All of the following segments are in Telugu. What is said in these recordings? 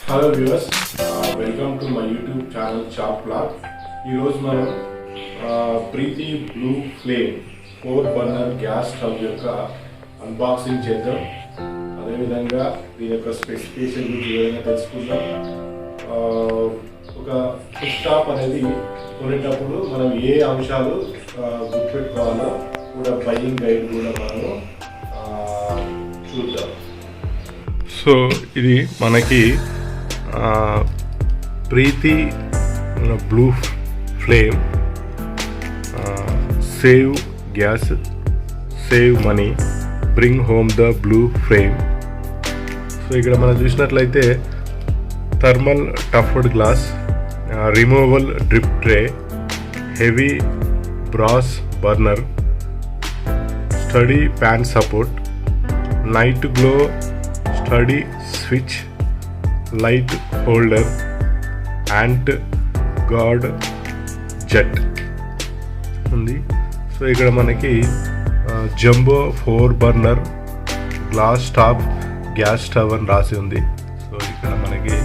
Hello viewers, welcome to my YouTube channel CHAK VLOGS. ఈరోజు మనం Preethi blue flame 4 burner gas stove యొక్క అన్బాక్సింగ్ చేద్దాం. అదేవిధంగా దీని యొక్క స్పెసిఫికేషన్ గురించి వివరంగా తెలుసుకుందాం. ఒక కుక్టాప్ అనేది కొనేటప్పుడు మనం ఏ అంశాలు గుర్తుపెట్టుకోవాలో కూడా బయింగ్ గైడ్ కూడా మనము చూద్దాం. సో ఇది మనకి Preethi blue flame save gas, save money, bring home the blue flame. So ఇక్కడ మనం చూసినట్లయితే థర్మల్ టఫ్డ్ glass, removable drip tray, heavy brass burner, sturdy pan support, night glow sturdy switch, light holder, ant guard jet ఉంది. సో ఇక్కడ మనకి jumbo 4 burner glass top gas stove అని రాసి ఉంది. సో ఇక్కడ మనకి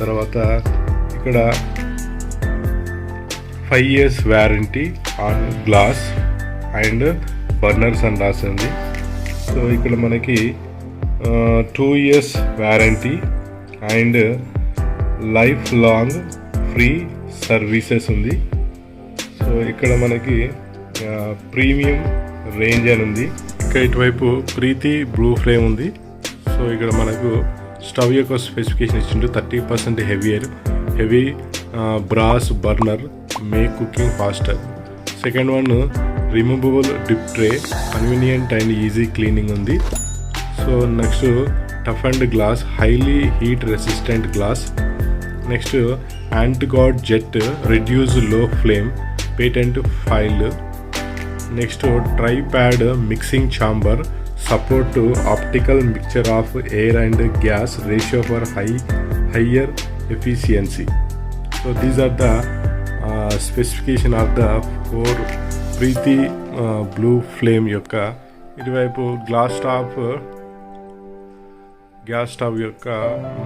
తర్వాత ఇక్కడ 5 years warranty on glass and burners అని రాసి ఉంది. సో ఇక్కడ మనకి 2 years warranty and life long free services ఉంది. సో ఇక్కడ మనకి ప్రీమియం రేంజ్ అని ఉంది. ఇక్కడ ఇటువైపు ప్రీతి బ్లూ ఫ్లేమ్ ఉంది. సో ఇక్కడ మనకు స్టవ్ యొక్క స్పెసిఫికేషన్ ఇచ్చిండు. 30% heavy brass burner, make cooking faster. Second one removable drip tray, convenient and easy cleaning ఉంది. So next tough and glass, highly heat resistant glass. Next ant guard jet, reduce low flame, patent file. Next tri pad mixing chamber, support optical mixture of air and gas ratio for higher efficiency. So these are the specification of the 4 Preethi blue flame యొక్క. ఇటువైపు గ్లాస్ టాప్ గ్యాస్ స్టవ్ యొక్క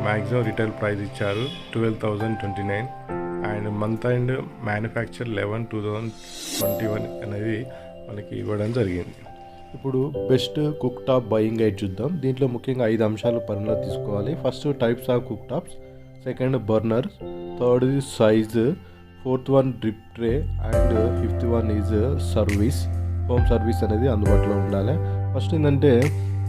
మ్యాక్సిమం రిటైల్ ప్రైస్ ఇచ్చారు 12,029 అండ్ మంత్ అండ్ మ్యానుఫ్యాక్చర్ 11/2021 అనేది మనకి ఇవ్వడం జరిగింది. ఇప్పుడు best cook top buying guide చూద్దాం. దీంట్లో ముఖ్యంగా 5 అంశాలు పరిగణలో తీసుకోవాలి. First types of cook tops, second burner, third size, fourth one drip tray and fifth one is service. Home service అనేది అందుబాటులో ఉండాలి. ఫస్ట్ ఏంటంటే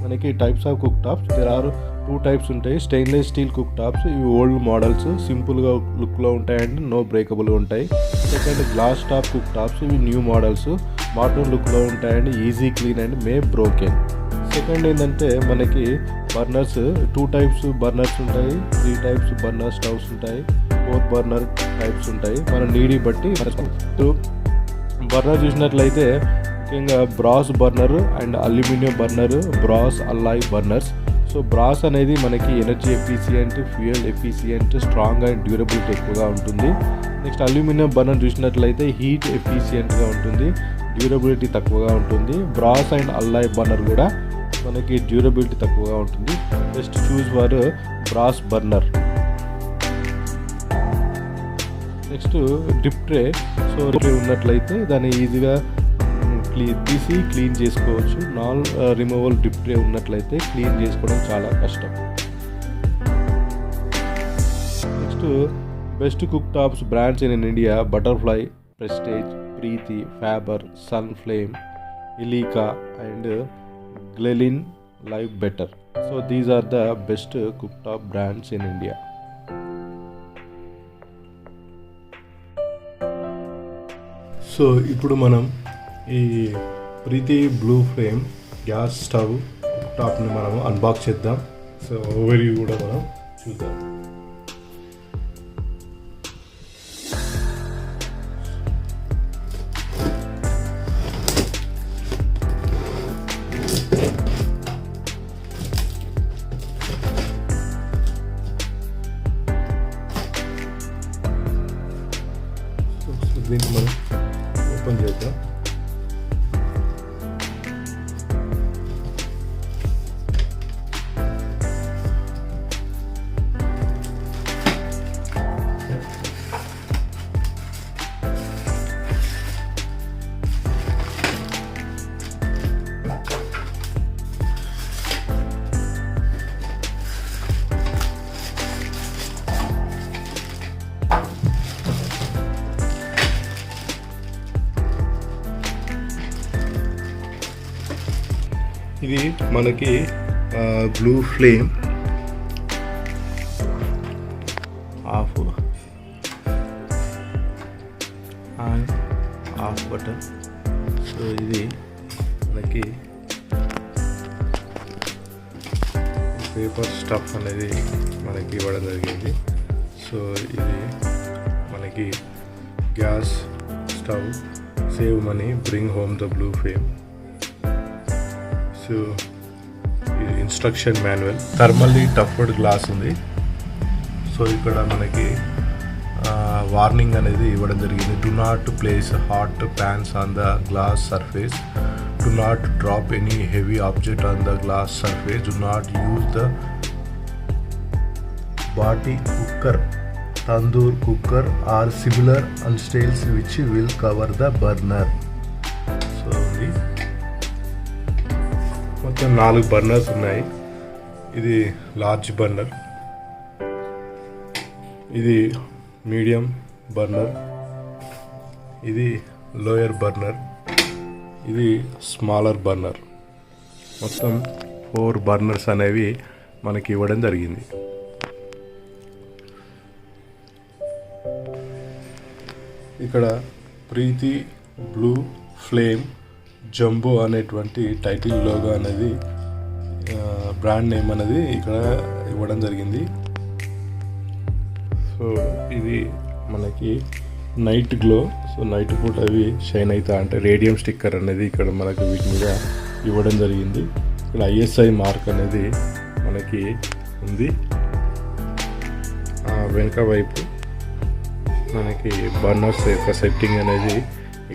మనకి types of cook tops, there are 2 types ఉంటాయి. స్టెయిన్లెస్ స్టీల్ కుక్ టాప్స్, ఇవి ఓల్డ్ మోడల్స్, సింపుల్గా లుక్లో ఉంటాయి అండ్ నో బ్రేకబుల్గా ఉంటాయి. Second glass top cook tops, ఇవి న్యూ మోడల్స్, మోడర్న్ లుక్లో ఉంటాయి and easy clean and May broken. Second ఏంటంటే మనకి బర్నర్స్, 2 types బర్నర్స్ ఉంటాయి, 3 types బర్నర్ స్టవ్స్ ఉంటాయి, 4 బర్నర్ టైప్స్ ఉంటాయి. మన నీడి బట్టి బర్నర్ చూసినట్లయితే ముఖ్యంగా brass burner and aluminium burner, brass alloy burners. So brass అనేది మనకి energy efficient, fuel efficient, strong and durability ఎక్కువగా ఉంటుంది. నెక్స్ట్ అల్యూమినియం బర్నర్ చూసినట్లయితే హీట్ ఎఫిషియంట్గా ఉంటుంది, డ్యూరబిలిటీ తక్కువగా ఉంటుంది. బ్రాస్ అండ్ అల్లాయ్ బర్నర్ కూడా మనకి డ్యూరబిలిటీ తక్కువగా ఉంటుంది. Best choose for brass burner. Next drip tray. So tray ఉన్నట్లయితే దాన్ని ఈజీగా తీసి క్లీన్ చేసుకోవచ్చు. నాన్ రిమూవల్ డిప్ ట్రే ఉన్నట్లయితే క్లీన్ చేసుకోవడం చాలా కష్టం. Next best cook tops brands in India: Butterfly, Prestige, Preethi, Faber, Sunflame, Elica and Glen live better. So these are the best cook top brands in India. సో ఇప్పుడు మనం ఈ Preethi blue flame gas stove టాప్ని మనం అన్బాక్స్ చేద్దాం. సో ఓవర్వ్యూ కూడా మనం చూద్దాం. దీన్ని మనం ఓపెన్ చేద్దాం. ఇది మనకి blue flame of on off button. So ఇది మనకి పేపర్ స్టఫ్ అనేది మనకి ఇవ్వడం జరిగింది. సో ఇది మనకి gas stove, save money, bring home the blue flame. So ఇది ఇన్స్ట్రక్షన్ మాన్యువల్. థర్మల్లీ టఫ్డ్ గ్లాస్ ఉంది. సో ఇక్కడ మనకి వార్నింగ్ అనేది ఇవ్వడం జరిగింది. Do not place hot pans on the glass surface, do not drop any heavy object on the glass surface, do not use the baati cooker, tandoor cooker or similar utensils which will cover the burner. So ఇది మొత్తం 4 బర్నర్స్ ఉన్నాయి. ఇది లార్జ్ బర్నర్, ఇది మీడియం బర్నర్, ఇది లోయర్ బర్నర్, ఇది స్మాలర్ బర్నర్. మొత్తం 4 బర్నర్స్ అనేవి మనకి ఇవ్వడం జరిగింది. ఇక్కడ ప్రీతి బ్లూ ఫ్లేమ్ జంబో అనేటువంటి టైటిల్ లోగో అనేది బ్రాండ్ నేమ్ అనేది ఇక్కడ ఇవ్వడం జరిగింది. సో ఇది మనకి నైట్ గ్లో. సో నైట్ పూట అవి షైన్ అవుతా అంటే రేడియం స్టిక్కర్ అనేది ఇక్కడ మనకి వీటి మీద ఇవ్వడం జరిగింది. ఇక్కడ ISI మార్క్ అనేది మనకి ఉంది. వెనుక వైపు మనకి బర్నర్స్ యొక్క సెట్టింగ్ అనేది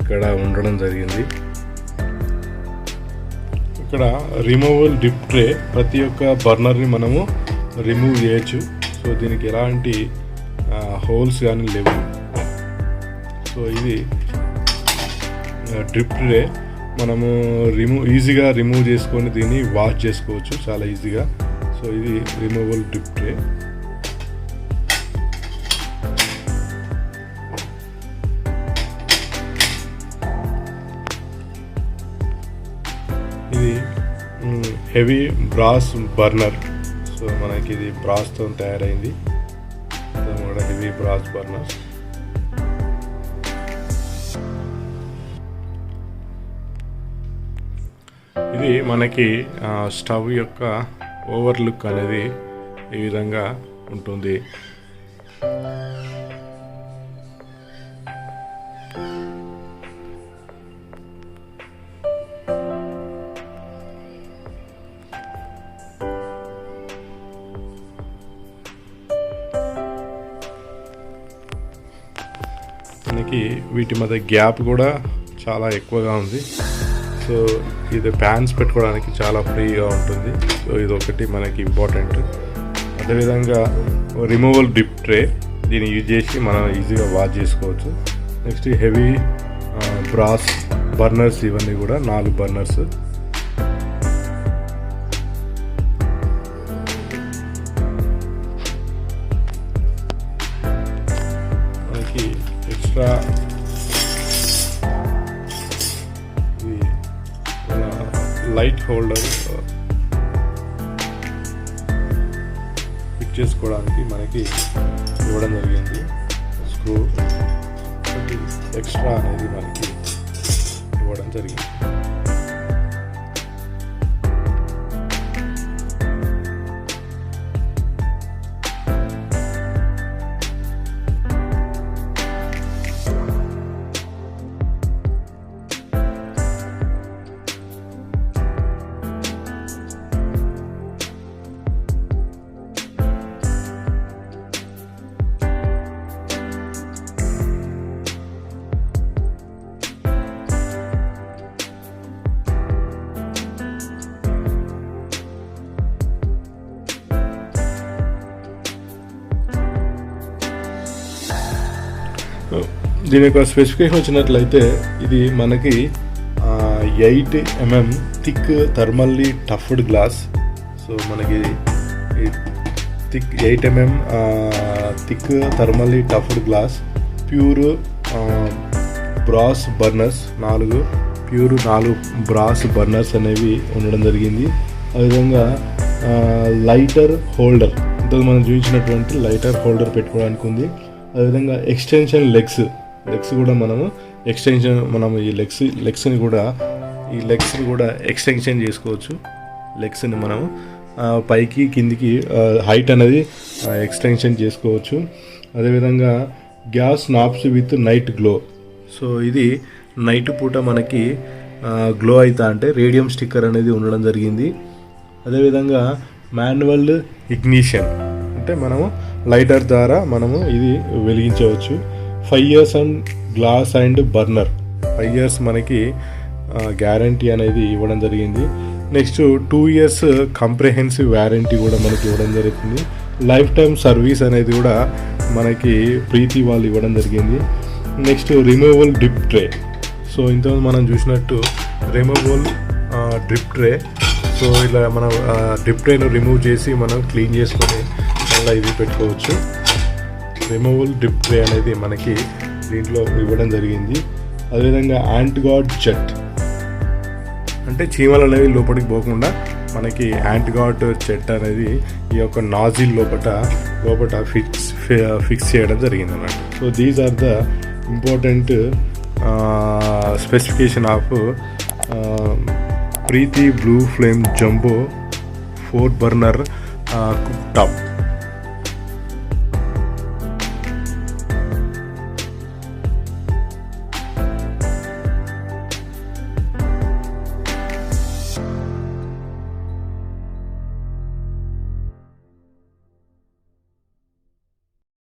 ఇక్కడ ఉండడం జరిగింది. ఇక్కడ రిమూవల్ డిప్ ట్రే, ప్రతి ఒక్క బర్నర్ని మనము రిమూవ్ చేయొచ్చు. సో దీనికి ఎలాంటి హోల్స్ కానీ లేవు. సో ఇది డ్రిప్ ట్రే, మనము ఈజీగా రిమూవ్ చేసుకొని దీన్ని వాష్ చేసుకోవచ్చు చాలా ఈజీగా. సో ఇది రిమూవల్ డ్రిప్ ట్రే. ఇది హెవీ బ్రాస్ బర్నర్. సో మనకి ఇది బ్రాస్తో తయారైంది. కూడా హెవీ బ్రాస్ బర్నర్. ఇది మనకి స్టవ్ యొక్క ఓవర్లుక్ అనేది ఈ విధంగా ఉంటుంది. మనకి వీటి మధ్య గ్యాప్ కూడా చాలా ఎక్కువగా ఉంది. సో ఇది ప్యాన్స్ పెట్టుకోవడానికి చాలా ఫ్రీగా ఉంటుంది. సో ఇది ఒకటి మనకి ఇంపార్టెంట్. అదేవిధంగా రిమూవల్ డిప్ ట్రే, దీన్ని యూజ్ చేసి మనం ఈజీగా వాష్ చేసుకోవచ్చు. నెక్స్ట్ హెవీ బ్రాస్ బర్నర్స్, ఇవన్నీ కూడా 4 బర్నర్స్. మనకి ఎక్స్ట్రా లైట్ హోల్డర్ ఫిట్ చేసుకోవడానికి మనకి ఇవ్వడం జరిగింది. స్క్రూ ఎక్స్ట్రా అనేది మనకి ఇవ్వడం జరిగింది. దీని యొక్క స్పెసిఫికేషన్ వచ్చినట్లయితే ఇది మనకి 8 mm థిక్ థర్మల్లీ టఫ్డ్ గ్లాస్. సో మనకి థిక్ 8 mm థిక్ థర్మల్లీ టఫ్డ్ glass, pure brass burners 4, pure 4 brass burners అనేవి ఉండడం జరిగింది. అదేవిధంగా లైటర్ హోల్డర్, ఇంతకు మనం చూపించినటువంటి లైటర్ హోల్డర్ పెట్టుకోవడానికి ఉంది. అదేవిధంగా ఎక్స్టెన్షన్ లెగ్స్ కూడా మనము ఈ లెగ్స్ని కూడా ఎక్స్టెన్షన్ చేసుకోవచ్చు. లెగ్స్ని మనము పైకి కిందికి హైట్ అనేది ఎక్స్టెన్షన్ చేసుకోవచ్చు. అదేవిధంగా gas knobs with night glow. So ఇది నైట్ పూట మనకి గ్లో అవుతా అంటే రేడియం స్టిక్కర్ అనేది ఉండడం జరిగింది. అదేవిధంగా మాన్యువల్ ఇగ్నిషన్, అంటే మనము లైటర్ ద్వారా మనము ఇది వెలిగించవచ్చు. 5 years and glass and burner, 5 years మనకి గ్యారంటీ అనేది ఇవ్వడం జరిగింది. నెక్స్ట్ 2 years కంప్రహెన్సివ్ వారంటీ కూడా మనకి ఇవ్వడం జరుగుతుంది. లైఫ్ టైమ్ సర్వీస్ అనేది కూడా మనకి ప్రీతి వాళ్ళు ఇవ్వడం జరిగింది. Next removable drip tray. So ఇంతకుముందు మనం చూసినట్టు రిమూవబుల్ డ్రిప్ ట్రే. సో ఇలా మనం డ్రిప్ ట్రేను రిమూవ్ చేసి మనం క్లీన్ చేసుకొని మళ్ళీ ఇది పెట్టుకోవచ్చు. రిమూవబుల్ డ్రిప్ ట్రే అనేది మనకి దీంట్లో ఇవ్వడం జరిగింది. అదేవిధంగా యాంటీగాడ్ జెట్, అంటే చీమలు అనేవి లోపలికి పోకుండా మనకి యాంటీగాడ్ జెట్ అనేది ఈ యొక్క నాజిల్ లోపల ఫిక్స్ చేయడం జరిగింది అన్నమాట. So these are the important specification of Preethi blue flame jumbo 4 burner cook top.